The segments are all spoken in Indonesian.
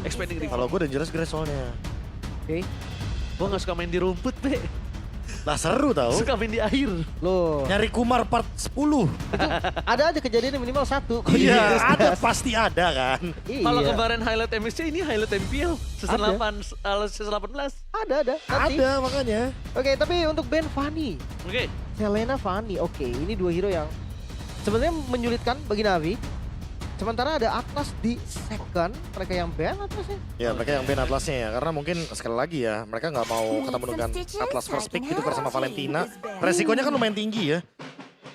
Expanding River. Kalau gue Dangerous Grace soalnya. Oke. Gue gak suka main di rumput, Be. Lah seru tau. Suka main di air. Loh, Nyari Kumar part 10. ada aja kejadian minimal 1. Iya, ada pasti ada kan. Iya. Kalau kemarin highlight MSC, ini highlight MPL. Season Ada. 8, season 18. Ada. Nanti. Ada makanya. Oke, tapi untuk band Fanny. Oke. Selena Fanny. Oke, ini dua hero yang sebenarnya menyulitkan bagi Navi. Sementara ada Atlas di second, mereka yang ban Atlasnya. Ya mereka yang ban Atlasnya ya, karena mungkin sekali lagi ya, mereka nggak mau ketemu dengan Atlas first pick gitu bersama Valentina. Resikonya kan lumayan tinggi ya.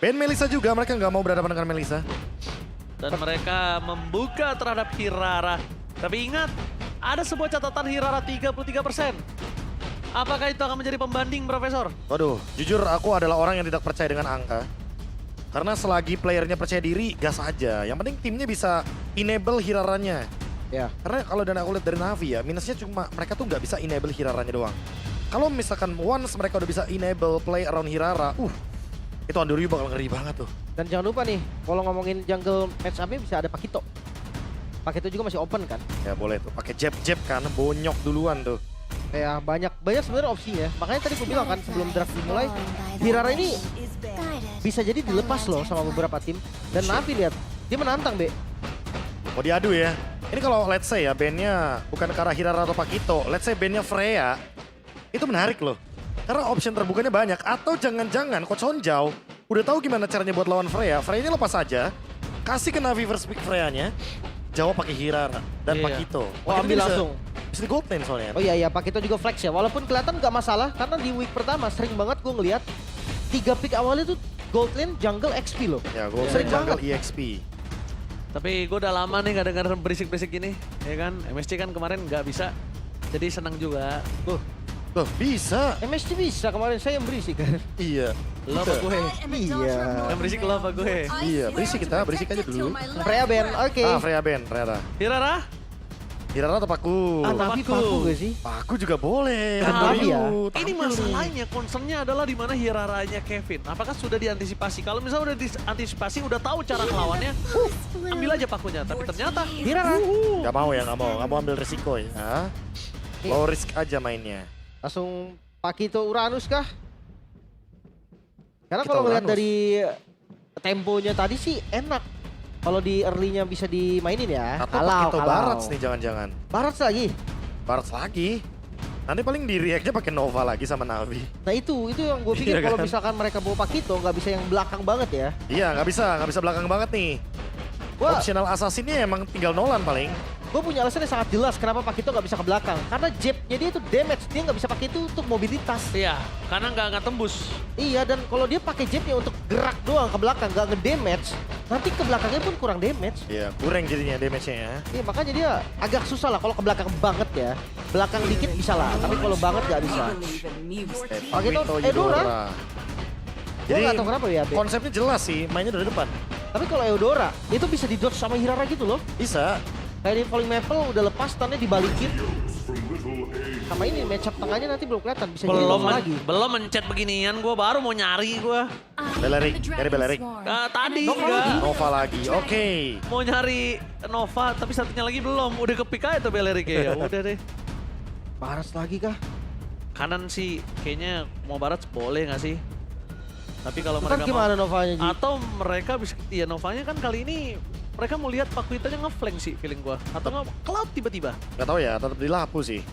Ban Melissa juga, mereka nggak mau berhadapan dengan Melissa. Dan mereka membuka terhadap Hirara. Tapi ingat, ada sebuah catatan Hirara 33%. Apakah itu akan menjadi pembanding, Profesor? Waduh, jujur aku adalah orang yang tidak percaya dengan angka. Karena selagi playernya percaya diri, gas aja. Yang penting timnya bisa enable Hiraranya. Ya. Karena kalau dan aku lihat dari Navi ya, minusnya cuma mereka tuh nggak bisa enable Hiraranya doang. Kalau misalkan once mereka udah bisa enable play around Hirara, itu Andoryu bakal ngeri banget tuh. Dan jangan lupa nih, kalau ngomongin jungle match up-nya bisa ada Pakito. Pakito juga masih open kan. Ya boleh tuh, pakai jab-jab kan, bonyok duluan tuh. Kayak banyak sebenarnya opsinya. Makanya tadi gue bilang kan sebelum draft dimulai, Hirara ini bisa jadi dilepas loh sama beberapa tim. Dan Navi lihat, dia menantang, Be. Mau diadu ya. Ini kalau let's say ya bandnya bukan ke arah Hirara atau Pakito, let's say bandnya Freya, itu menarik loh. Karena option terbukanya banyak. Atau jangan-jangan Coach Honjao udah tahu gimana caranya buat lawan Freya. Freya-nya lepas aja, kasih ke Navi first pick Freya-nya, jawab pakai Hirara dan Iya. Pakito. Oh, ambil langsung. Bisa di gold lane soalnya. Oh iya, Pakito juga flex ya. Walaupun kelihatan gak masalah, karena di week pertama sering banget gue ngeliat 3 pick awalnya tuh gold lane jungle XP loh. Ya, gold Sering lane jungle banget. EXP. Tapi gue udah lama nih gak denger berisik-berisik gini. Ya kan, MSC kan kemarin gak bisa. Jadi senang juga. Tuh, bisa. MSC bisa, kemarin saya yang berisik kan. Iya. Lo apa gue? Iya. Yang berisik lo apa gue? Iya, berisik kita, berisik aja dulu. Freya Ben, oke. Freya Ben, ternyata. Hirara? Hirara atau Paku? Navi Paku. Paku gak sih? Paku juga boleh. Nah, Andoryu, iya. Ini tampil nih. masalahnya, concernnya adalah di mana Hiraranya Kevin. Apakah sudah diantisipasi? Kalau misalnya udah diantisipasi, udah tahu cara ngelawannya, ambil aja pakunya. Tapi ternyata Hirara. Gak mau ya, gak mau ambil risiko ya. Low risk aja mainnya. Langsung Pakito Uranus kah? Karena Kita kalau ngeliat Uranus. dari temponya tadi sih enak. Kalau di early-nya bisa dimainin ya. Atau Pakito Barats nih jangan-jangan. Barats lagi. Barats lagi. Nanti paling di react-nya pakai Nova lagi sama Navi. Nah itu yang gue pikir Iya kalau kan? misalkan mereka bawa Pakito nggak bisa yang belakang banget ya. Iya, nggak bisa belakang banget nih. Wah, Optional assassinnya emang tinggal Nolan paling. gue punya alasan yang sangat jelas kenapa Pakito nggak bisa ke belakang. Karena jabnya dia itu damage, dia nggak bisa pakai itu untuk mobilitas. iya, karena nggak tembus. Iya, dan kalau dia pakai jabnya untuk gerak doang ke belakang, nggak ngedamage, nanti ke belakangnya pun kurang damage. Iya, kurang jadinya damage-nya ya. Iya, makanya dia agak susah lah kalau ke belakang banget ya. Belakang dikit bisa lah, tapi kalau banget nggak bisa. Pakito, Eudora. Gue nggak tahu kenapa ya, Be. Konsepnya jelas sih, mainnya dari depan. Tapi kalau Eudora, itu bisa di dodge sama Hirara gitu loh. Bisa. Kayak di Falling Maple udah lepas, stunnya dibalikin. Sama ini matchup tengahnya nanti belum kelihatan, bisa jadi Belum Nova lagi. belum mencet beginian, gue baru mau nyari gue. Belerik, nyari Belerik. Tadi Nova juga lagi. Nova lagi, oke. mau nyari Nova, tapi satunya lagi belum. Udah kepik aja tuh Belerik ya. Udah deh. Baras lagi kah? Kanan sih kayaknya mau barat boleh nggak sih? Tapi kalau Ntar mereka gimana Novanya, Ji? atau mereka bisa, ya Novanya kan kali ini mereka mau lihat Pakuitanya ngeflank sih feeling gua. Atau nggak Cloud tiba-tiba. Gak tau ya, tetap di Lapu sih.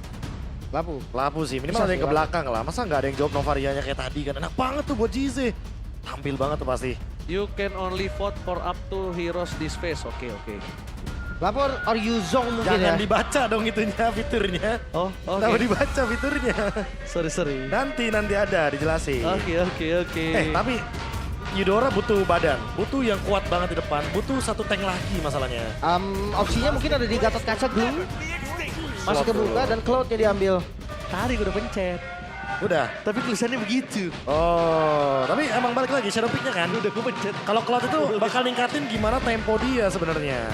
Lapu. Lapu sih, minimal Bisa ada yang sih, ke Lapu. belakang lah. Masa nggak ada yang jawab Novarianya kayak tadi kan? Enak banget tuh buat Jize. Tampil banget tuh pasti. You can only vote for up to heroes this phase. Oke. Lapu or Yuzong mungkin Jangan ya. dibaca dong itunya, fiturnya. Oh, Kenapa oke. dibaca fiturnya? Sorry. Nanti ada dijelasin. Oke. Tapi Eudora butuh badan, butuh yang kuat banget di depan, butuh satu tank lagi masalahnya. Opsinya mungkin ada di Gatot Kaca dulu. Masih kebuka dan Cloud-nya diambil. Tadi gua udah pencet. Udah. Tapi tulisannya begitu. Oh, tapi emang balik lagi shadow pick-nya kan. Udah gua pencet. Kalau Cloud itu bakal ningkatin gimana tempo dia sebenarnya.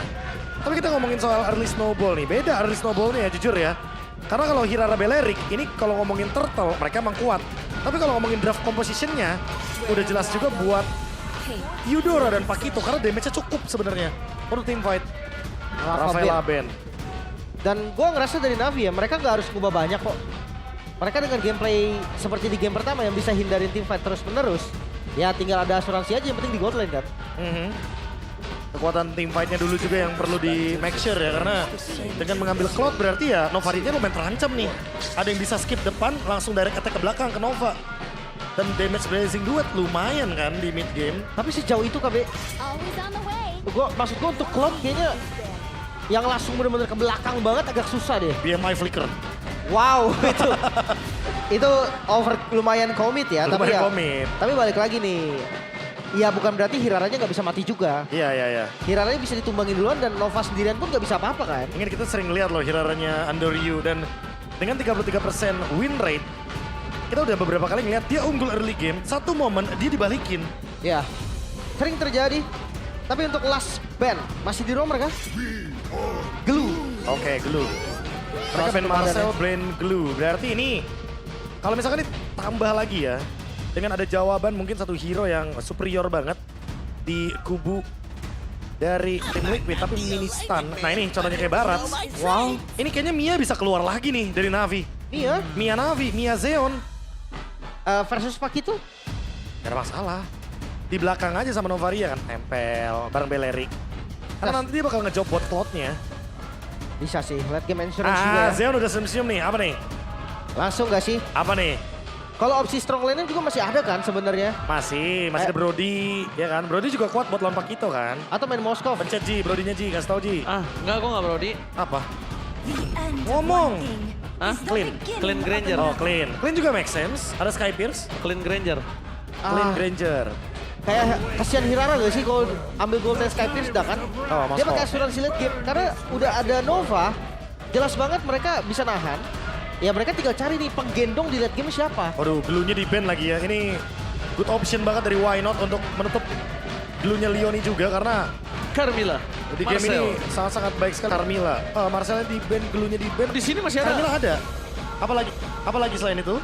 Tapi kita ngomongin soal early snowball nih, beda early snowball nih ya jujur ya. Karena kalau Hirara Belerik, ini kalau ngomongin turtle mereka emang kuat. Tapi kalau ngomongin draft composition-nya, udah jelas juga buat Eudora dan Pakito karena damage-nya cukup sebenarnya untuk team fight. Rafaela Ben. Dan gue ngerasa dari Navi ya, mereka nggak harus ngubah banyak kok. Mereka dengan gameplay seperti di game pertama yang bisa hindarin teamfight terus-menerus. Ya tinggal ada asuransi aja, yang penting di gold lane kan. Kekuatan team fight-nya dulu juga yang perlu di make sure ya, karena dengan mengambil Cloud berarti ya Novaria lumayan terancam nih. Ada yang bisa skip depan, langsung direct attack ke belakang ke Nova. Dan damage blazing duet lumayan kan di mid game. Tapi sejauh itu KB, maksud gue untuk Cloud kayaknya yang langsung bener-bener ke belakang banget agak susah deh. BMI flicker. Wow, itu over lumayan komit ya. Tapi Lumayan ya, komit. tapi balik lagi nih. Ya bukan berarti Hiraranya nggak bisa mati juga. Iya. Hiraranya bisa ditumbangin duluan dan Nova sendirian pun nggak bisa apa-apa kan. Ini kita sering lihat loh Hiraranya Under You, dan dengan 33% win rate, kita udah beberapa kali ngeliat dia unggul early game, satu momen dia dibalikin. Ya, sering terjadi. Tapi untuk last band, masih di roam mereka? Glue. Oke, Glue. Mereka ban Marcel, Brain Glue. Berarti ini, kalau misalkan ditambah lagi ya, dengan ada jawaban mungkin satu hero yang superior banget di kubu dari tim Liquid, tapi mini stun. Nah ini contohnya kayak Barat. Wow, ini kayaknya Mia bisa keluar lagi nih dari Navi. Mia Navi, Mia Zeon. Versus Pakito? Gak ada masalah. Di belakang aja sama Novaria kan, tempel bareng Belerik. Karena nanti dia bakal ngejob bot Cloud-nya. Bisa sih, late game insurance juga ya. Zeon udah senyum nih, apa nih? Langsung gak sih? Apa nih? Kalau opsi strong lane juga masih ada kan sebenarnya? Masih ada Brody, ya kan? Brody juga kuat buat lompat Pakito kan? Atau main Moskov? Pencet Ji, Brody-nya Ji, kasih tau Ji. Enggak, gue nggak Brody. Apa? Ngomong. Clean Granger. Oh, Clean. Clean juga make sense. Ada Sky Pierce. Clean Granger. Clean Granger. Kayak kasihan Hirara gak sih kalau ambil gold dan Sky Pierce dah kan? Oh, Dia pakai asuransi late game karena udah ada Nova, jelas banget mereka bisa nahan. Ya mereka tinggal cari nih penggendong di late game siapa. Waduh, glue-nya di ban lagi ya. Ini good option banget dari Why Not untuk menutup glue-nya Leoni juga, karena Carmilla. di game ini sangat-sangat baik sekali. Carmilla. Marcelnya di ban, glue-nya di ban. Di sini masih ada. Carmilla ada. Apalagi selain itu?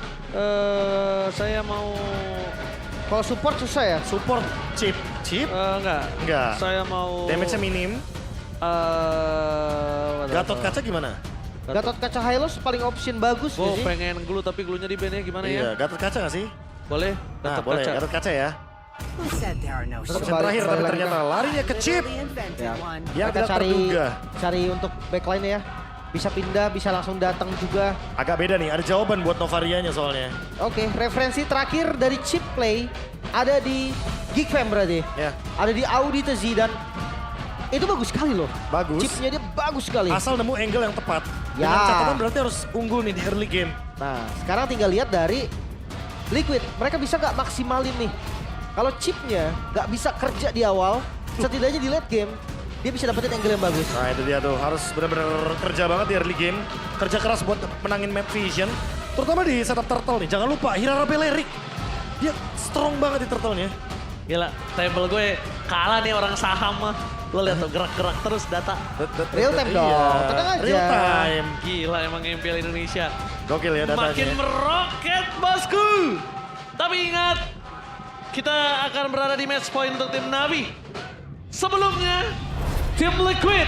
Saya mau Kalau support susah ya? Support chip. enggak. Saya mau Damage-nya minim. Gatot kaca gimana? Gatot kaca Hylos paling option bagus Gue gak sih? pengen glue tapi glue-nya di ban-nya gimana Iya, ya? Gatot kaca nggak sih? Boleh, Nah, Gatot boleh. kaca. Gatot kaca ya. Terus Option terakhir, tapi lagi ternyata larinya ke chip. Ya. Yang Mereka tidak terduga. cari untuk backline ya. Bisa pindah, bisa langsung datang juga. Agak beda nih, ada jawaban buat Novarianya soalnya. Oke, referensi terakhir dari chip play ada di Geek Fam berarti. Ya, Ada di Audi Tezi dan itu bagus sekali loh. bagus. Chipnya dia bagus sekali. Asal nemu angle yang tepat. Ya. Dengan catatan berarti harus unggul nih di early game. Nah, sekarang tinggal lihat dari Liquid. Mereka bisa nggak maksimalin nih. Kalau chipnya nggak bisa kerja di awal, setidaknya di late game, dia bisa dapetin angle yang bagus. Nah itu dia tuh, harus benar-benar kerja banget di early game. Kerja keras buat menangin map vision. Terutama di setup turtle nih, jangan lupa Hirara Belerik. Dia strong banget di turtle-nya. Gila, table gue kalah nih orang saham mah. Lo lihat tuh gerak-gerak terus data. Real time dong, tenang aja. Real time. Gila emang MPL Indonesia. Gokil ya datanya. Makin meroket bosku. Tapi ingat, kita akan berada di match point untuk tim Navi. Sebelumnya, tim Liquid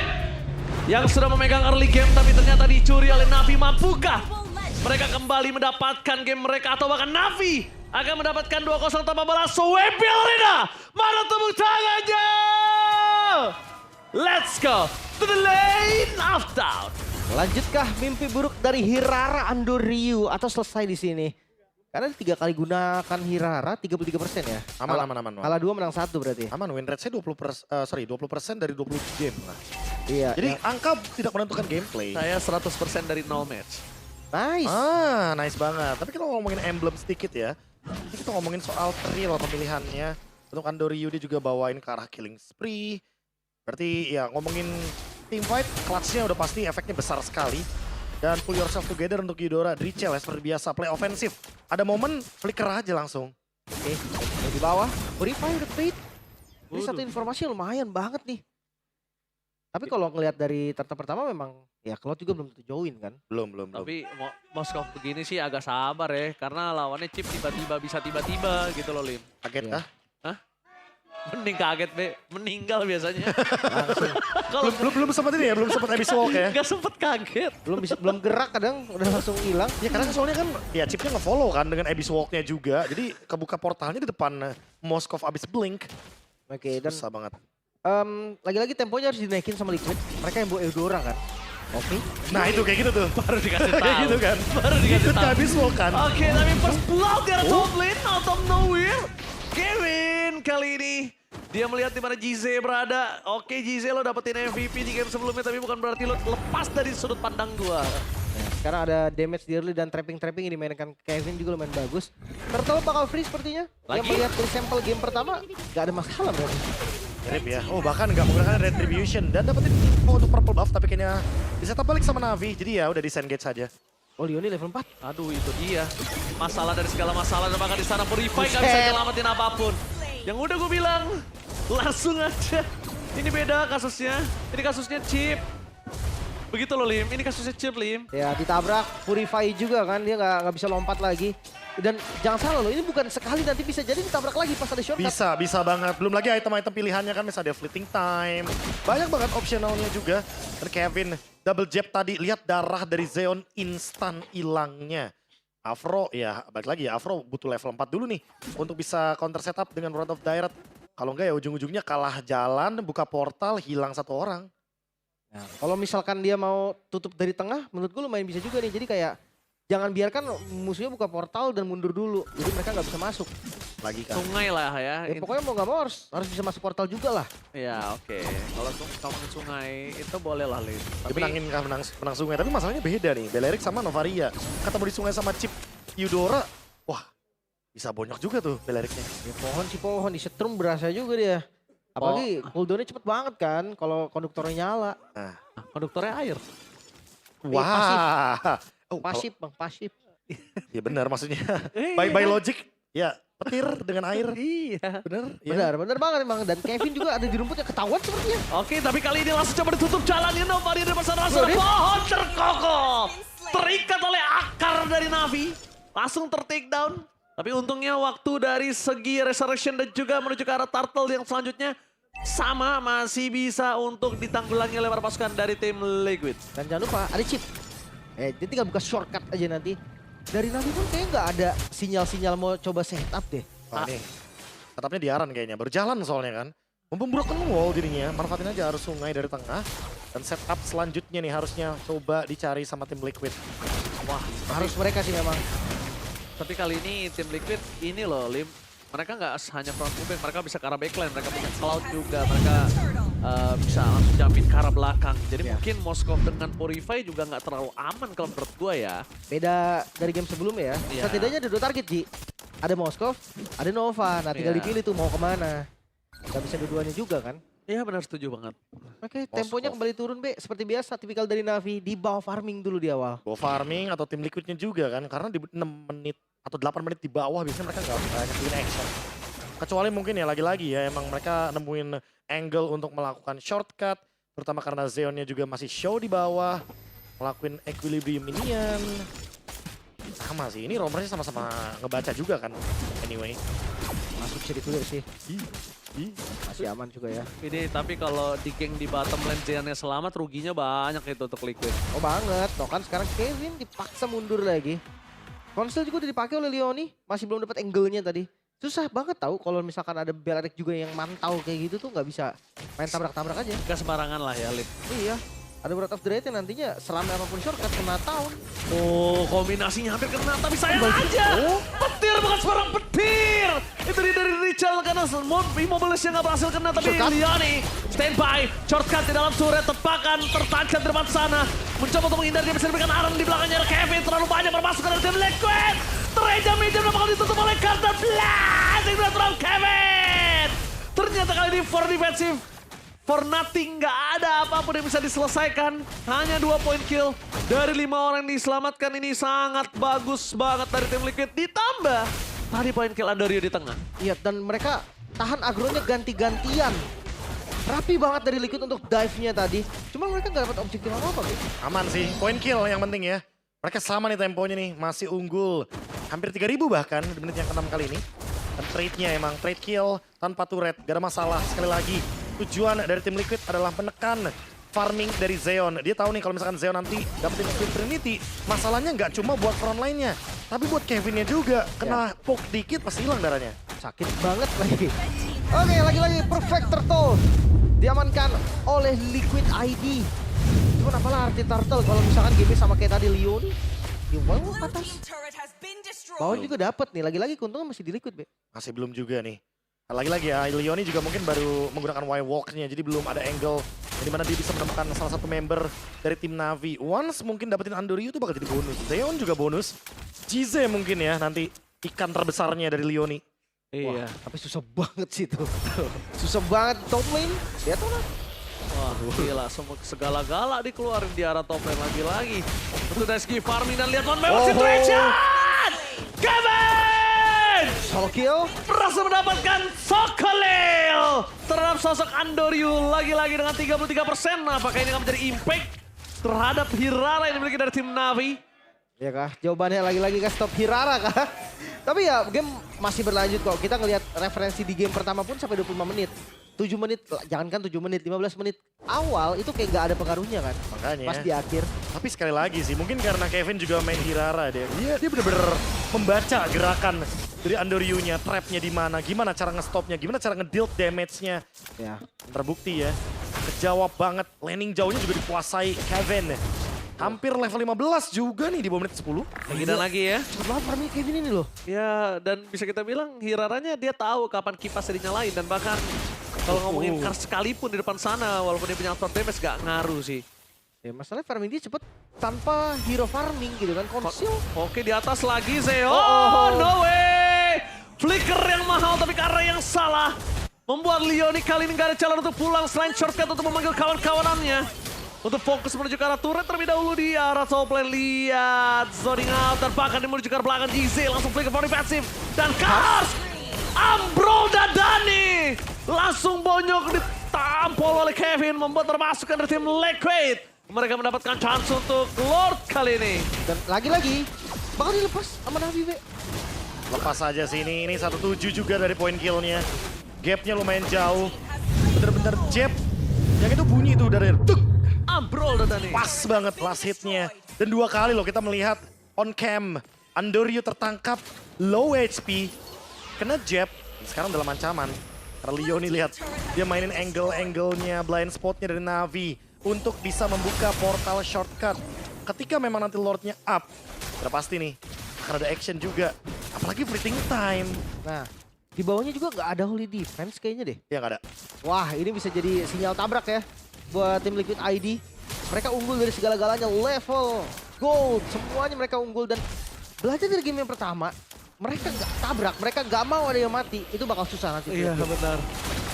yang sudah memegang early game tapi ternyata dicuri oleh Navi. Mampukah mereka kembali mendapatkan game mereka, atau bahkan Navi akan mendapatkan 2-0 tanpa balas? WP Arena, mana tepuk tangannya? Let's go to the lane of down. Lanjutkah mimpi buruk dari Hirara Ando Ryu atau selesai di sini? Karena 3 kali gunakan Hirara 33% ya. Aman. Kalah 2 menang 1 berarti. Aman, win rate-nya 20% dari 20 game. Nah. Iya. Jadi ya. angka tidak menentukan gameplay. Saya 100% dari 0 match. Nice. Nice banget. Tapi kita ngomongin emblem sedikit ya. Ini kita ngomongin soal thrill pemilihannya. Untuk Ando Ryu dia juga bawain ke arah killing spree. Berarti ya ngomongin teamfight, clutch-nya udah pasti efeknya besar sekali. Dan pull yourself together untuk Eudora, Drichel ya seperti biasa, play ofensif. Ada momen, flicker aja langsung. Oke, di bawah. Purify udah trade. Ini satu informasi lumayan banget nih. Tapi kalau ngelihat dari tarta pertama memang ya Cloud juga belum tentu join kan. Belum. Tapi Moskov begini sih agak sabar ya. Karena lawannya Chip tiba-tiba bisa tiba-tiba gitu loh Lim. Kaget Iya. kah? Mending kaget, Be. Meninggal biasanya. Langsung. Belum sempat ini ya, belum sempat Abyss Walk ya. Gak sempet kaget. Belum gerak kadang udah langsung hilang. Ya karena soalnya kan ya chipnya nge-follow kan dengan Abyss Walk-nya juga. Jadi kebuka portalnya di depan Moskov Abyss Blink. Oke, dan Susah banget. lagi-lagi temponya harus dinaikin sama Liquid. Mereka yang bawa Eudora kan. Oke. Nah itu kayak gitu tuh. Baru dikasih tahu. Kayak gitu kan. Baru dikasih Ikut ke tahu. Abyss Walk kan. Oke, tapi first blood dari top lane out of nowhere. Kevin kali ini dia melihat di mana GZ berada. Oke, GZ lo dapetin MVP di game sebelumnya, tapi bukan berarti lo lepas dari sudut pandang gua. Sekarang ada damage di early dan trapping-trapping yang dimainkan Kevin juga lumayan bagus. Turtle bakal free sepertinya. Lagi? Yang melihat dari sampel game pertama, gak ada masalah berarti. Mirip ya. Oh bahkan nggak menggunakan Retribution. Dan dapetin info untuk purple buff. Tapi kayaknya disetup balik sama Navi. Jadi ya udah disengage saja. Oh Leoni level 4. Aduh, itu dia. Masalah dari segala masalah, dan bahkan di sana Purify nggak bisa Buset. nyelamatin apapun. Yang udah gue bilang, langsung aja. Ini beda kasusnya. Ini kasusnya Chip. Begitu loh, Lim. Ini kasusnya Chip, Lim. Ya ditabrak Purify juga kan, dia nggak bisa lompat lagi. Dan jangan salah loh, ini bukan sekali, nanti bisa jadi ditabrak lagi pas ada shortcut. Bisa banget. Belum lagi item-item pilihannya kan misalnya ada fleeting time. Banyak banget optionalnya juga. Dan Kevin double jab tadi, lihat darah dari Zeon instan hilangnya. Afro ya balik lagi ya, Afro butuh level 4 dulu nih untuk bisa counter setup dengan Rod of Direct. Kalau enggak ya ujung-ujungnya kalah jalan, buka portal, hilang satu orang. Nah, kalau misalkan dia mau tutup dari tengah, menurut gue lumayan bisa juga nih. Jadi kayak jangan biarkan musuhnya buka portal dan mundur dulu. Jadi mereka nggak bisa masuk. Lagi kan. Sungai lah ya. Ya, pokoknya mau nggak mau harus bisa masuk portal juga lah. Ya oke, kalau ngomongin sungai itu boleh lah, Lim. Dia Tapi menang sungai, tapi masalahnya beda nih. Belerik sama Novaria. Ketemu di sungai sama Chip Eudora. Wah, bisa bonyok juga tuh Beleriknya. Ya, pohon di setrum berasa juga dia. Apalagi cooldownnya cepet banget kan kalau konduktornya nyala. Nah. konduktornya air. Wah. Oh, Pasif bang, pasif. ya benar maksudnya. Iya by kan? logic, ya petir dengan air. Iya. Bener? Ya. Benar banget emang. Dan Kevin juga ada di rumput yang ketahuan sepertinya. Oke, tapi kali ini langsung coba ditutup jalannya. Novaria dari pasar rasa. Bro, Pohon terkokoh. Terikat oleh akar dari Navi. Langsung ter-take down. Tapi untungnya waktu dari segi Resurrection dan juga menuju ke arah Turtle yang selanjutnya sama masih bisa untuk ditanggulangi oleh para pasukan dari tim Liquid. Dan jangan lupa ada chip. Dia tinggal buka shortcut aja nanti. Dari Navi pun kayaknya nggak ada sinyal-sinyal mau coba setup deh. Wah nih, tetapnya di Aran kayaknya. Berjalan soalnya kan. Mumpung broken wall jadinya, manfaatin aja arus sungai dari tengah. Dan setup selanjutnya nih harusnya coba dicari sama tim Liquid. Wah, Harus mereka sih memang. tapi kali ini tim Liquid ini loh, Lim. Mereka nggak hanya front moving, mereka bisa ke arah backline, mereka punya cloud juga, mereka bisa langsung jamin ke arah belakang. Jadi Ya. mungkin Moskov dengan Purify juga nggak terlalu aman kalau menurut gue ya. Beda dari game sebelumnya ya. Iya. Setidaknya ada 2 target Ji. Ada Moskov, ada Nova. Nah tinggal Iya. dipilih tuh mau kemana. Gak bisa dua-duanya juga kan. Iya benar, setuju banget. Oke, temponya kembali turun Be. Seperti biasa tipikal dari Navi. Di bawah farming dulu di awal. Go farming atau tim Liquidnya juga kan. Karena di 6 menit atau 8 menit di bawah biasanya mereka nggak banyak win action. Kecuali mungkin ya lagi-lagi ya emang mereka nemuin angle untuk melakukan shortcut. Terutama karena Zeonnya juga masih show di bawah. Ngelakuin equilibrium minion. Sama sih, ini romernya sama-sama ngebaca juga kan. Anyway. Masuk bisa ditulir sih. Ih. Masih aman juga ya. Ini tapi kalau di geng di bottom lane Zeannya selamat, ruginya banyak itu untuk Liquid. Oh banget. Tuh kan sekarang Kevin dipaksa mundur lagi. Konsel juga udah dipakai oleh Leoni. Masih belum dapat angle-nya tadi. Susah banget tahu kalau misalkan ada Belerik juga yang mantau kayak gitu tuh nggak bisa main tabrak-tabrak aja. Gak sembarangan lah ya, Lim. Iya. Ada Breath of the Right yang nantinya seramai apapun shortcut kena tahun. Oh, kombinasinya hampir kena, tapi sayang aja. Petir bukan sembarang petir. Itu dia dari Richel karena Immobilisnya nggak berhasil kena, tapi Shortcut. Leoni standby. Shortcut di dalam turret, tepakan, tertancap di depan sana. Mencoba untuk menghindar, dia bisa diberikan Aran di belakangnya ada Kevin. Terlalu banyak bermasukan dari tim Liquid. Terejam medium dan bakal ditutup oleh Carter Blast. Yang terang Kevin. Ternyata kali ini for defensive. For nothing, nggak ada apapun yang bisa diselesaikan. Hanya 2 point kill dari 5 orang yang diselamatkan. Ini sangat bagus banget dari tim Liquid. Ditambah tadi point kill Andorio di tengah. Iya, dan mereka tahan agronya ganti-gantian. Rapi banget dari Liquid untuk dive-nya tadi. Cuma mereka nggak dapat objektif apa-apa, Be. Aman sih, point kill yang penting ya. Mereka sama nih temponya nih, masih unggul. Hampir 3.000 bahkan di menit yang ke-6 kali ini. Dan trade-nya emang trade kill tanpa turret, gak ada masalah. Sekali lagi, tujuan dari tim Liquid adalah menekan farming dari Zeon. Dia tahu nih kalau misalkan Zeon nanti dapetin Twin Trinity, masalahnya nggak cuma buat front line-nya, tapi buat Kevinnya juga. Kena poke dikit pasti hilang darahnya. Sakit banget lagi. Oke, lagi-lagi Perfect Turtle diamankan oleh Liquid ID. Cuman apalah arti Turtle kalau misalkan game sama kayak tadi Leon di bawah atas. Bawah juga dapat nih, lagi-lagi keuntungan masih di Liquid, Be. Masih belum juga nih. Nah, lagi-lagi ya, Leoni juga mungkin baru menggunakan Y-Walk-nya, jadi belum ada angle di mana dia bisa menemukan salah satu member dari tim Navi. Once mungkin dapetin Andoryu itu bakal jadi bonus. Zeon juga bonus. Jize mungkin ya nanti ikan terbesarnya dari Leoni. Iya. Tapi susah banget sih itu. Susah banget top lane. Lihat tuh. Wah, gila, semua segala-gala dikeluarin di arah top lane lagi-lagi. Untuk Reski farming dan lihat one by one situation! Kevin! Solo kill. Berhasil mendapatkan Sokolil terhadap sosok Andoryu lagi-lagi dengan 33%. Apakah ini akan menjadi impact terhadap Hirara yang dimiliki dari tim Navi? Ya kah? Jawabannya lagi-lagi kah stop Hirara kah? Tapi ya game masih berlanjut kok. Kita ngelihat referensi di game pertama pun sampai 25 menit. 7 menit, jangankan 7 menit, 15 menit awal itu kayak gak ada pengaruhnya kan. Makanya. Pas di akhir. Tapi sekali lagi sih, mungkin karena Kevin juga main Hirara deh. Dia bener-bener membaca gerakan dari Andoryu-nya, trap-nya di mana, gimana cara nge-stop-nya, gimana cara nge-deal damage-nya. Ya. Terbukti ya. Kejawab banget, landing jauhnya juga dikuasai Kevin. Hampir level 15 juga nih di bawah menit 10. Lagi dan lagi ya. Cepet banget farming Kevin ini loh. Ya, dan bisa kita bilang Hiraranya dia tahu kapan kipasnya dinyalain. Dan bahkan kalau ngomongin Kars sekalipun di depan sana, walaupun dia punya auto damage gak ngaruh sih. Ya masalahnya farming dia cepet tanpa hero farming gitu kan. Konsil. Oke, di atas lagi Zeo. Oh. No way! Flicker yang mahal tapi karena yang salah. Membuat Leoni kali ini gak ada jalan untuk pulang selain shortcut untuk memanggil kawan-kawanannya. Untuk fokus menuju ke arah turret terlebih dahulu di arah top lane. Lihat, zoning out dan bahkan dia menuju ke arah belakang GZ. Langsung flicker for defensive. Dan Kars! Ambrol Dadani! Langsung bonyok ditampol oleh Kevin. Membuat termasukkan dari tim Liquid. Mereka mendapatkan chance untuk Lord kali ini. Dan lagi-lagi bakal dilepas sama Navi, Be. Lepas aja sih ini 1-7 juga dari poin killnya. Gapnya lumayan jauh. Bener-bener jab. Yang itu bunyi tuh dari tuk. Ambrol Dadani. Pas banget last hitnya. Dan 2 kali loh kita melihat on cam. Andoryu tertangkap low HP. Kena jab. Sekarang dalam ancaman. Karena Leoni lihat. Dia mainin angle-angle-nya, blind spot-nya dari Navi. Untuk bisa membuka portal shortcut. Ketika memang nanti Lord-nya up. Udah pasti nih. Akan ada action juga. Apalagi fleeting time. Nah, di bawahnya juga nggak ada holy defense kayaknya deh. Ya nggak ada. Wah, ini bisa jadi sinyal tabrak ya buat tim Liquid ID. Mereka unggul dari segala-galanya, level, gold, semuanya mereka unggul. Dan belajar dari game yang pertama, mereka nggak tabrak, mereka nggak mau ada yang mati. Itu bakal susah nanti. Iya benar.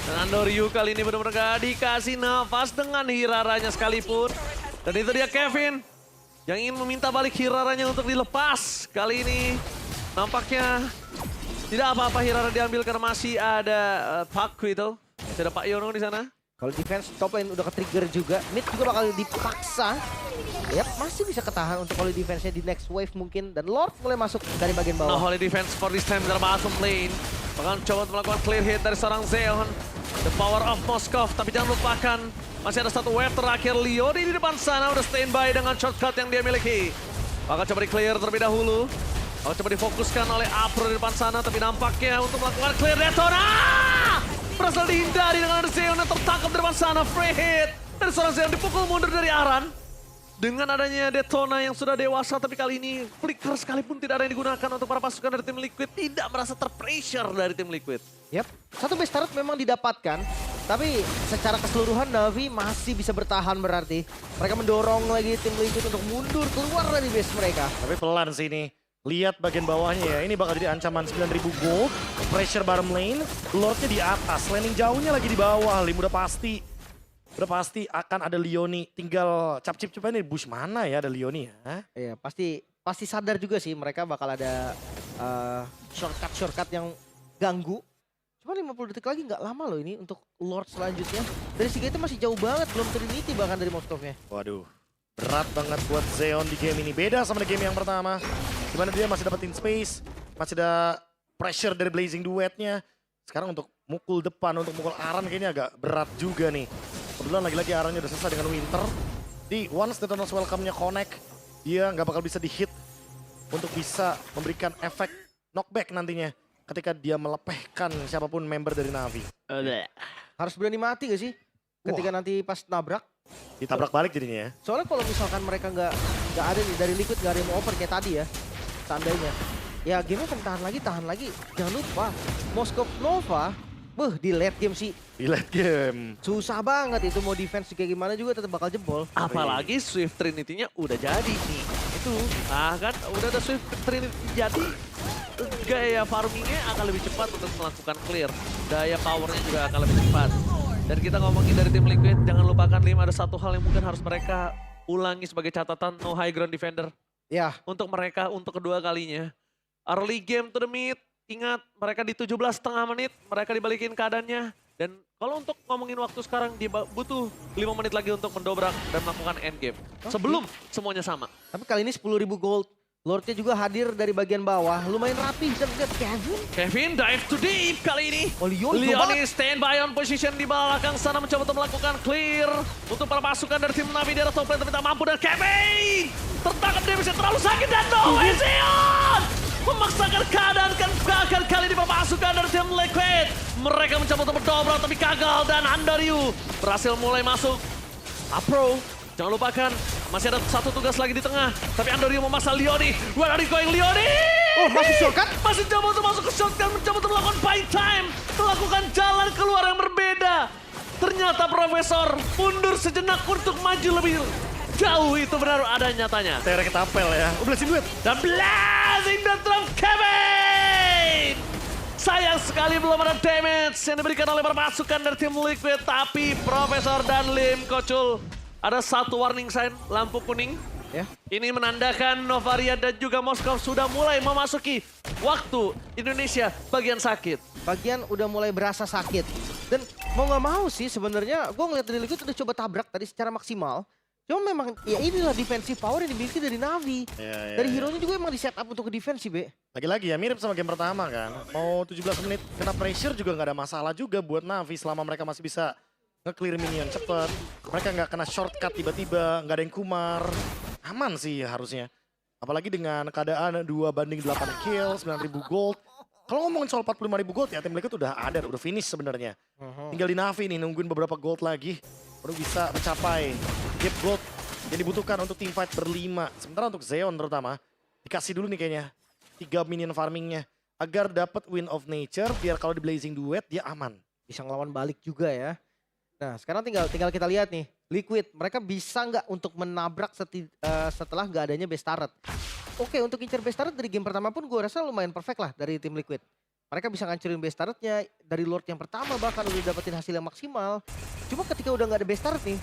Dan Andoryu kali ini benar-benar gak dikasih nafas dengan Hiraranya sekalipun. Dan itu dia Kevin yang ingin meminta balik Hiraranya untuk dilepas. Kali ini nampaknya tidak apa-apa Hirara diambil karena masih ada Pak itu. Masih ada Pak Yono di sana. Kalau defense top lane udah ke-trigger juga, mid juga bakal dipaksa. Yap, masih bisa ketahan untuk holy defense-nya di next wave mungkin. Dan Lord mulai masuk dari bagian Nah, bawah. holy defense for this time dalam bottom lane. Bahkan coba untuk melakukan clear hit dari seorang Zeon. The power of Moskov, tapi jangan lupakan masih ada satu wave terakhir. Leoni di depan sana udah standby dengan shortcut yang dia miliki. Bakal coba di-clear terlebih dahulu. Bakal coba difokuskan oleh Apro di depan sana, tapi nampaknya untuk melakukan clear Detona! Berhasil dihindari dengan Zeon yang tertangkap di depan sana. Free hit dari seorang Zeon dipukul mundur dari Aran. Dengan adanya Detona yang sudah dewasa, tapi kali ini flicker sekalipun tidak ada yang digunakan untuk para pasukan dari tim Liquid. Tidak merasa terpressure dari tim Liquid. Yap, satu base turret memang didapatkan. Tapi secara keseluruhan Navi masih bisa bertahan berarti. Mereka mendorong lagi tim Liquid untuk mundur keluar dari base mereka. Tapi pelan sih ini. Lihat bagian bawahnya ya, ini bakal jadi ancaman 9.000 gold. Pressure bottom lane, Lordnya di atas, landing jauhnya lagi di bawah. Lim udah pasti akan ada Leoni. Tinggal cap-cip-cip ini bush mana ya ada Leoni ya. Iya, pasti sadar juga sih mereka bakal ada shortcut yang ganggu. Cuma 50 detik lagi nggak lama loh ini untuk Lord selanjutnya. Dari Siga itu masih jauh banget, belum Trinity bahkan dari Moskovnya. Waduh, berat banget buat Zeon di game ini. Beda sama di game yang pertama. Dimana dia masih dapetin space, masih ada pressure dari Blazing Duetnya. Sekarang untuk mukul depan, untuk mukul Aran kayaknya agak berat juga nih. Kebetulan lagi-lagi Arannya udah selesai dengan Winter. Di once Detona's Welcome-nya connect, dia nggak bakal bisa di-hit untuk bisa memberikan efek knockback nantinya ketika dia melepehkan siapapun member dari Na'Vi. Harus berani mati gak sih? Ketika nanti pas nabrak. Ditabrak balik jadinya ya. Soalnya kalau misalkan mereka nggak ada nih dari Liquid, nggak ada yang mau over kayak tadi ya, seandainya. Ya game akan tahan lagi. Jangan lupa, Moskov Nova, di late game sih. Di late game. Susah banget itu mau defense kayak gimana juga tetap bakal jebol. Apalagi Swift Trinity-nya udah jadi nih. Itu, kan udah ada Swift Trinity jadi. Gaya farmingnya akan lebih cepat untuk melakukan clear. Daya powernya juga akan lebih cepat. Dan kita ngomongin dari tim Liquid, jangan lupakan ada satu hal yang mungkin harus mereka ulangi sebagai catatan, no high ground defender. Ya. Untuk mereka, untuk kedua kalinya. Early game to the mid, ingat mereka di 17,5 menit, mereka dibalikin keadaannya. Dan kalau untuk ngomongin waktu sekarang, dia butuh 5 menit lagi untuk mendobrak dan melakukan endgame. Sebelum semuanya sama. Tapi kali ini 10.000 gold. Lordnya juga hadir dari bagian bawah, lumayan rapi. Kita lihat Kevin dive to deep kali ini. Oh, Leoni standby on position di belakang sana mencoba untuk melakukan clear. Untuk para pasukan dari tim Na'Vi di arah top lane tapi tak mampu. Dan Kevin tertangkap damage-nya terlalu sakit dan Zeon memaksakan keadaan kan gagal kali ini para pasukan dari tim Liquid. Mereka mencoba untuk berdobrak tapi gagal dan Andariu berhasil mulai masuk. Apro, jangan lupakan masih ada satu tugas lagi di tengah. Tapi Andariu memasang Leoni. Where are you going Leoni? Oh, masih shortcut? Masih coba untuk masuk ke shotgun, mencoba untuk melakukan buy time. Melakukan jalan keluar yang berbeda. Ternyata Profesor mundur sejenak untuk maju lebih jauh. Itu benar ada nyatanya. Terek ketapel ya. Blazing Duet. Dan blazing dan from Kevin. Sayang sekali belum ada damage yang diberikan oleh para pasukan dari tim Liquid. Tapi Profesor dan Lim Kocul. Ada satu warning sign, lampu kuning. Ya. Ini menandakan Novaria dan juga Moskov sudah mulai memasuki waktu Indonesia bagian sakit. Bagian udah mulai berasa sakit. Dan mau nggak mau sih sebenarnya gue ngeliat dari Liquid udah coba tabrak tadi secara maksimal. Cuma memang ya inilah defensive power yang dimiliki dari Na'Vi. Dari hero-nya juga emang di set up untuk ke defense sih, Be. Lagi-lagi ya mirip sama game pertama kan. Mau 17 menit kena pressure juga nggak ada masalah juga buat Na'Vi selama mereka masih bisa nge-clear minion cepet. Mereka nggak kena shortcut tiba-tiba, nggak ada yang kumar. Aman sih harusnya. Apalagi dengan keadaan 2/8 kill, 9.000 gold. Kalau ngomongin soal 45.000 gold ya tim Liquid udah ada, udah finish sebenarnya. Tinggal di Na'Vi nih nungguin beberapa gold lagi. Baru bisa mencapai gap gold yang dibutuhkan untuk team fight berlima. Sementara untuk Zeon terutama, dikasih dulu nih kayaknya 3 minion farmingnya. Agar dapat Wind of Nature, biar kalau di Blazing Duet dia aman. Bisa ngelawan balik juga ya. Nah sekarang tinggal kita lihat nih. Liquid, mereka bisa nggak untuk menabrak setelah nggak adanya base turret? Oke, untuk incer base turret dari game pertama pun gue rasa lumayan perfect lah dari tim Liquid. Mereka bisa ngancurin base turretnya dari Lord yang pertama bahkan udah dapetin hasil yang maksimal. Cuma ketika udah nggak ada base turret nih,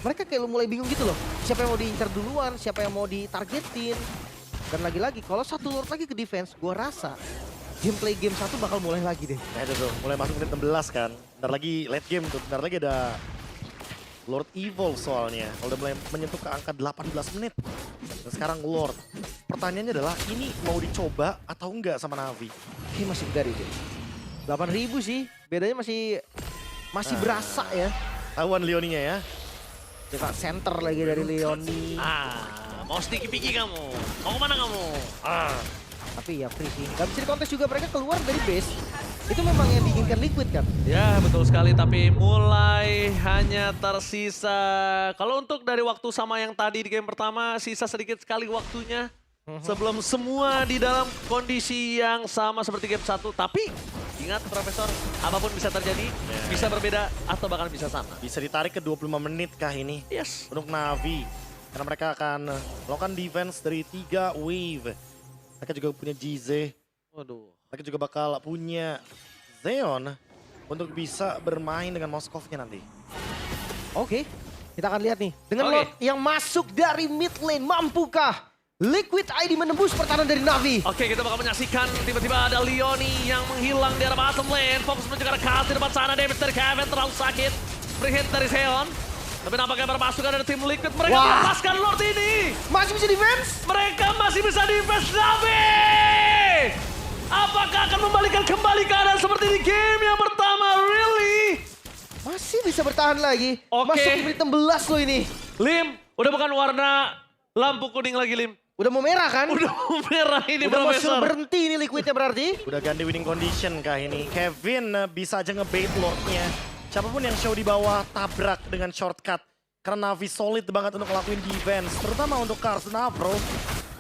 mereka kayak mulai bingung gitu loh. Siapa yang mau diincar duluan, siapa yang mau ditargetin. Dan lagi-lagi kalau satu Lord lagi ke defense, gue rasa gameplay game 1 bakal mulai lagi deh. Nah itu tuh, mulai masuk menit 16 kan. Bentar lagi late game tuh, bentar lagi ada Lord Evolve soalnya. Kalau udah mulai menyentuh ke angka 18 menit. Dan sekarang Lord. Pertanyaannya adalah ini mau dicoba atau enggak sama Na'Vi? Ini masih dari deh. 8.000 sih, bedanya masih berasa ya. Tahuan Leoninya ya. Kita center lagi dari Leoni. Mau sticky picky kamu. Mau kemana kamu? Tapi ya free sih. Gak bisa dikontes juga mereka keluar dari base. Itu memang yang diinginkan Liquid kan? Ya betul sekali, tapi mulai hanya tersisa. Kalau untuk dari waktu sama yang tadi di game pertama, sisa sedikit sekali waktunya. Sebelum semua di dalam kondisi yang sama seperti game 1. Tapi ingat Profesor, apapun bisa terjadi, bisa berbeda atau bahkan bisa sama. Bisa ditarik ke 25 menit kah ini? Yes. Untuk Na'Vi. Karena mereka akan melakukan defense dari 3 wave. Mereka juga punya GZ. Waduh. Mereka juga bakal punya Zeon untuk bisa bermain dengan Moskovnya nanti. Oke, kita akan lihat nih. Dengan Oke. Lord yang masuk dari mid lane, mampukah Liquid ID menembus pertahanan dari Na'Vi? Oke, kita bakal menyaksikan tiba-tiba ada Leoni yang menghilang di arah bottom lane. Fokus menuju ke arah cut di depan sana. Damage dari Kevin terlalu sakit. Free hit dari Zeon. Tapi nampaknya berpasukan dari tim Liquid. Mereka melepaskan Lord ini. Masih bisa defense? Mereka masih bisa defense Na'Vi. Apakah akan membalikan kembali keadaan seperti di game yang pertama? Really? Masih bisa bertahan lagi. Oke. Masuk ke menit 16 loh ini. Lim, udah bukan warna lampu kuning lagi, Lim. Udah mau merah kan? Udah merah ini, Udah mau Profesor. berhenti ini liquidnya berarti. Udah ganti winning condition kah ini. Kevin bisa aja ngebait Lordnya. Siapapun yang show di bawah tabrak dengan shortcut. Karena Navi solid banget untuk ngelakuin defense. Terutama untuk Kars dan Avro.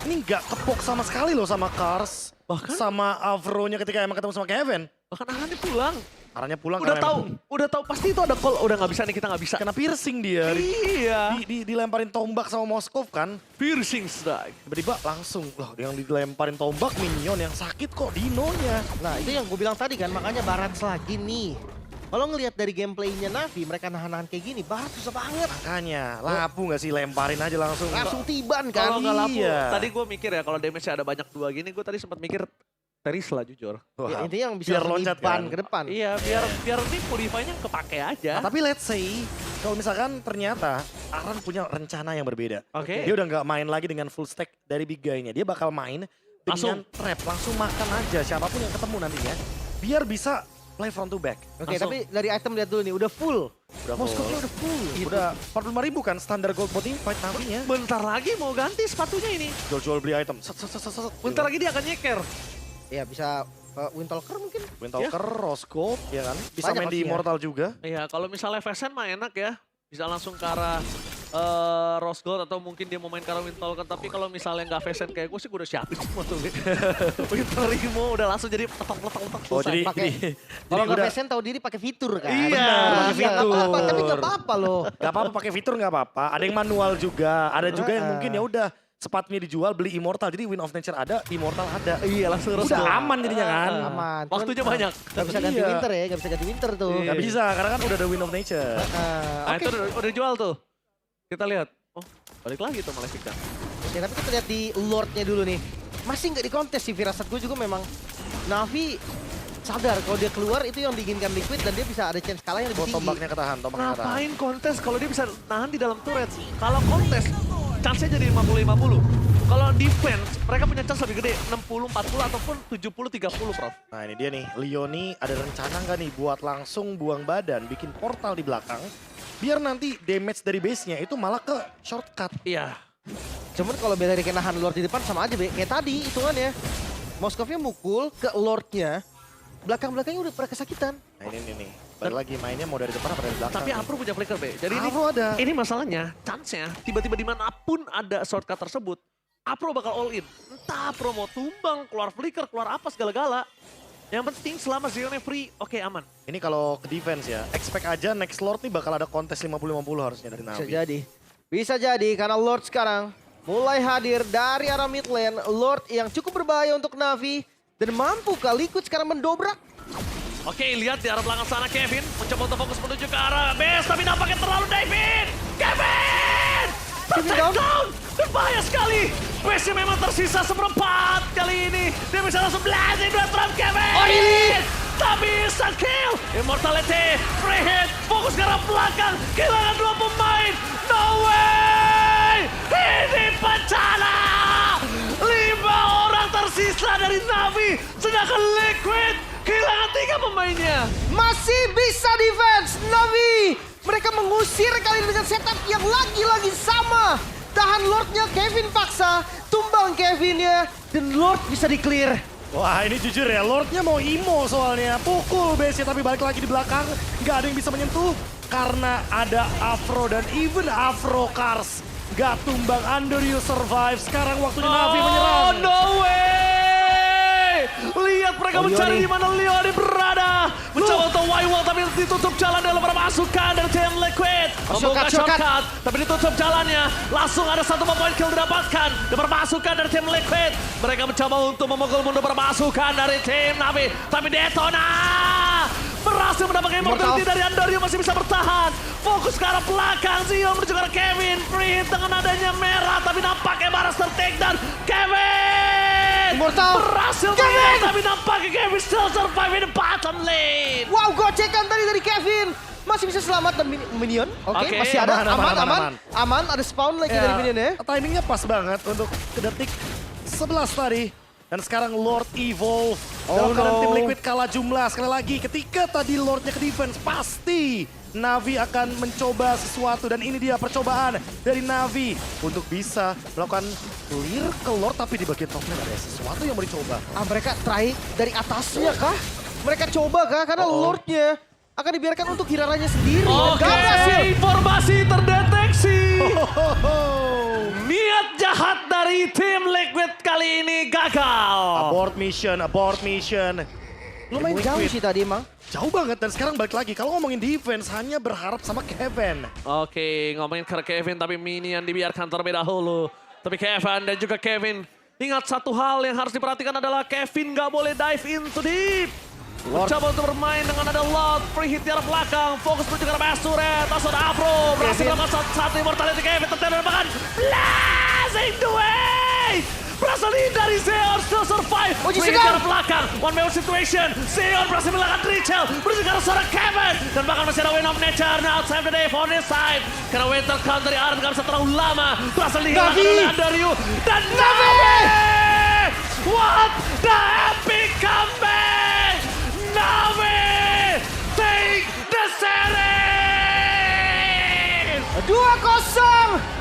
Ini nggak kepok sama sekali loh sama Kars. Bahkan- sama Avro-nya ketika emang ketemu sama Kevin. Bahkan Aranya pulang. Arahnya pulang Udah karena tahu, emang udah tahu pasti itu ada call. Udah nggak bisa nih, kita nggak bisa. kena piercing dia. Iya. Dilemparin tombak sama Moskov kan. Piercing strike. Tiba-tiba langsung, loh yang dilemparin tombak minion yang sakit kok Dinonya. Nah itu yang gue bilang tadi kan, makanya Barat lagi nih. Kalau ngelihat dari gameplaynya Navi, mereka nahan-nahan kayak gini, Barat susah banget. Makanya, lapu gak sih lemparin aja langsung. Langsung tiban kan. Kalau nggak lapu, Iya. tadi gue mikir ya kalau damage-nya ada banyak dua gini, gue tadi sempat mikir Terisla jujur. Wah, Ya, intinya yang bisa biar langsung loncat tiban kan. ke depan. Iya, biar ini modify-nya kepake aja. Nah, tapi let's say, kalau misalkan ternyata Aran punya rencana yang berbeda. Oke. Dia udah nggak main lagi dengan full stack dari big guy-nya. Dia bakal main dengan trap, langsung makan aja siapapun yang ketemu nantinya. Biar bisa play front to back. Oke, Langsung. tapi dari item lihat dulu nih, udah full. Udah Moskownya full. udah full. Udah 45.000 kan standar gold buat invite nantinya. Bentar lagi mau ganti sepatunya ini. Jual-jual beli item. Set, set, set, set, set. Bentar lagi dia akan nyeker. Ya bisa Windtalker mungkin. Windtalker, Roscoe, ya kan? Bisa Banyak main di opsinya. Immortal juga. Iya, kalau misalnya Vesen mah enak ya. Bisa langsung ke arah Rose Gold atau mungkin dia mau main ke arah Windtalker. Tapi kalau misalnya nggak Vesen kayak gue sih gue udah siapin semua tuh. Winter Rimo udah langsung jadi letak-letak Oh, selesai. jadi Pakai- jadi Kalau nggak udah Vesen tahu diri pakai fitur kan. Iya, pakai Iya, nggak apa-apa, fitur. tapi nggak apa-apa loh. Gak apa-apa pakai fitur nggak apa-apa. Ada yang manual juga. Ada juga yang mungkin ya udah sepatunya dijual beli Immortal. Jadi Wind of Nature ada, Immortal ada. Iya, langsung Rose Udah Gold. aman jadinya kan. Aman. Waktunya banyak. Gak bisa ganti Iya. winter ya, gak bisa ganti winter tuh. Iya. Gak bisa karena kan udah ada Wind of Nature. Nah, Oke. itu udah jual tuh. Kita lihat. Oh, balik lagi tuh Malefica. Oke, tapi kita lihat di Lordnya dulu nih. Masih nggak dikontes sih, firasat gue juga memang Navi sadar kalau dia keluar itu yang diinginkan Liquid dan dia bisa ada chance kalah yang lebih Oh, tinggi. tombaknya ketahan, tombaknya ketahan. Ngapain kontes kalau dia bisa nahan di dalam turret? Kalau kontes, chance-nya jadi 50-50. Kalau defense, mereka punya chance lebih gede, 60-40 ataupun 70-30, Prof. Nah ini dia nih, Leoni ada rencana nggak nih buat langsung buang badan, bikin portal di belakang. Biar nanti damage dari base-nya itu malah ke shortcut. Iya. Cuman kalau Beleric nahan Lord di depan sama aja, Be. Kayak tadi hitungannya. Moskovnya mukul ke Lordnya, belakang-belakangnya udah pada kesakitan. Nah ini nih, balik lagi mainnya mau dari depan apa dari belakang. Tapi nih? Apro punya flicker, Be. Jadi ini, Apro ada. ini masalahnya, chance-nya tiba-tiba dimanapun ada shortcut tersebut, Apro bakal all in. Entah Apro mau tumbang, keluar flicker, keluar apa segala-gala. Yang penting selama zero-nya free, oke aman. Ini kalau ke defense ya, expect aja next Lord nih bakal ada kontes 50-50 harusnya dari Bisa Navi. jadi. Bisa jadi karena Lord sekarang mulai hadir dari arah mid lane. Lord yang cukup berbahaya untuk Navi. Dan mampukah Liquid sekarang mendobrak? Oke, lihat di arah belakang sana Kevin mencoba untuk fokus menuju ke arah base, tapi nampaknya terlalu David. Kevin! Kevin Take down. down! Berbahaya sekali. Base-nya memang tersisa seperempat kali ini. Dia bisa langsung blazing dua trap Kevin. Oh, ini. Tapi bisa kill. Immortality, free hit, fokus ke arah belakang. Kehilangan dua pemain. No way! Ini bencana! 5 orang tersisa dari Navi. Sedangkan Liquid kehilangan 3 pemainnya. Masih bisa defense Navi. Mereka mengusir kali ini dengan setup yang lagi-lagi sama. Tahan Lordnya Kevin paksa. Tumbang Kevinnya. Dan Lord bisa di-clear. Wah ini jujur ya, Lordnya mau imo soalnya. Pukul base tapi balik lagi di belakang. Nggak ada yang bisa menyentuh. Karena ada Afro dan even Afro Cars. Nggak tumbang, Under You Survive. Sekarang waktunya Navi menyerang. Oh no way! Lihat mereka mencari Leoni. di mana Leoni berada. Mencoba untuk Y-wall tapi ditutup jalan dalam pemasukan dari tim Liquid. Membuka Shortcut. shortcut tapi ditutup jalannya. Langsung ada 1 poin kill didapatkan. Dan pemasukan dari tim Liquid. Mereka mencoba untuk memukul mundur pemasukan dari tim Navi. Tapi Detona berhasil mendapatkan immortality dari Andorio, masih bisa bertahan. Fokus ke arah belakang, Zio menuju ke arah Kevin. Free hit dengan adanya merah, tapi nampaknya Baras ter-take down. Kevin! Immortal. Berhasil Kevin! menang, tapi nampaknya Kevin still survive in the bottom lane. Wow, gocekan tadi dari Kevin. Masih bisa selamat dan minion. Oke, Oke, masih ada. aman. Aman, ada spawn lagi Ya, dari minionnya. timingnya pas banget untuk ke detik 11 tadi. Dan sekarang Lord Evolve Dalam keadaan no. tim Liquid kalah jumlah. Sekali lagi ketika tadi Lordnya ke defense, pasti Navi akan mencoba sesuatu. Dan ini dia percobaan dari Navi untuk bisa melakukan clear ke Lord. Tapi di bagian topnya ada sesuatu yang mau dicoba. Mereka try dari atasnya kah? Mereka coba kah? Karena Lordnya akan dibiarkan untuk Hiraranya sendiri. Dan Oke, gak berhasil. informasi terdeteksi. Oh. Niat jahat dari tim Liquid kali ini gagal. Abort mission, abort mission. Lumayan Tim jauh Liquid sih tadi emang. jauh banget dan sekarang balik lagi. Kalau ngomongin defense hanya berharap sama Kevin. Oke, ngomongin ke Kevin tapi minion dibiarkan terlebih dahulu. Tapi Kevin dan juga Kevin, ingat satu hal yang harus diperhatikan adalah Kevin nggak boleh dive into deep. Coba untuk bermain dengan ada Lord, free hit di arah belakang, fokus menuju ke arah Basuret, langsung ada Afro, berhasil Kevin. melakukan satu immortality Kevin, tertembak bahkan blazing the way! Berhasil hindari Zeon, still survive, Uji free hit di segar. arah belakang, one man situation, Zeon berhasil melakukan Rachel, menuju ke arah seorang Kevin, dan bahkan masih ada Win of Nature, now save the day for this side, karena Winter Crown dari Aaron gak bisa terlalu lama, berhasil dihilangkan Navi. oleh Andariu, dan Navi! What the epic comeback! Navi take the series! 2-0